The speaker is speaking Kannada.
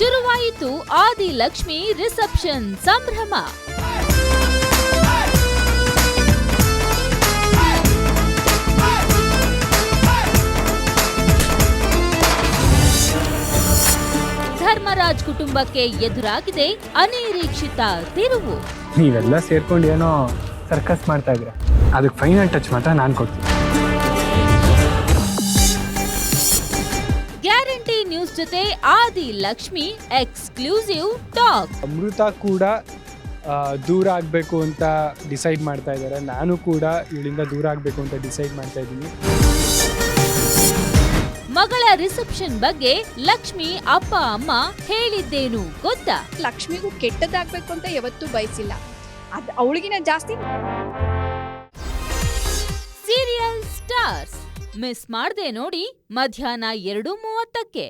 ಶುರುವಾಯಿತು ಆದಿಲಕ್ಷ್ಮಿ ರಿಸೆಪ್ಷನ್ ಸಂಭ್ರಮ. ಧರ್ಮರಾಜ್ ಕುಟುಂಬಕ್ಕೆ ಎದುರಾಗಿದೆ ಅನಿರೀಕ್ಷಿತ ತಿರುವು. ನೀವೆಲ್ಲ ಸೇರ್ಕೊಂಡು ಏನೋ ಸರ್ಕಸ್ ಮಾಡ್ತಾ ಇದ್ರೆ ಅದಕ್ಕೆ ಫೈನಲ್ ಟಚ್ ಮಾತ್ರ ನಾನು ಕೊಡ್ತೀನಿ. ಗ್ಯಾರಂಟಿ ನ್ಯೂಸ್ ಜೊತೆ ಆದಿಲಕ್ಷ್ಮಿ ಎಕ್ಸ್ಕ್ಲೂಸಿವ್ ಟಾಕ್. ಅಮೃತ ಕೂಡ ದೂರ ಆಗಬೇಕು ಅಂತ ಡಿಸೈಡ್ ಮಾಡ್ತಾ ಇದ್ದಾರೆ. ನಾನು ಕೂಡ ಇವಳಿಂದ ದೂರ ಆಗಬೇಕು ಅಂತ ಡಿಸೈಡ್ ಮಾಡ್ತಾ ಇದ್ದೀನಿ. ಮಗಳ ರಿಸೆಪ್ಷನ್ ಬಗ್ಗೆ ಲಕ್ಷ್ಮಿ ಅಪ್ಪ ಅಮ್ಮ ಹೇಳಿದ್ದೇನು ಗೊತ್ತಾ? ಲಕ್ಷ್ಮಿಗೂ ಕೆಟ್ಟದಾಗ್ಬೇಕು ಅಂತ ಯಾವತ್ತೂ ಬಯಸಿಲ್ಲ. ಅವಳಿಗಿನ ಜಾಸ್ತಿ. ಸೀರಿಯಲ್ ಸ್ಟಾರ್ಸ್ ಮಿಸ್ ಮಾಡ್ದೆ ನೋಡಿ ಮಧ್ಯಾಹ್ನ 2:30ಕ್ಕೆ.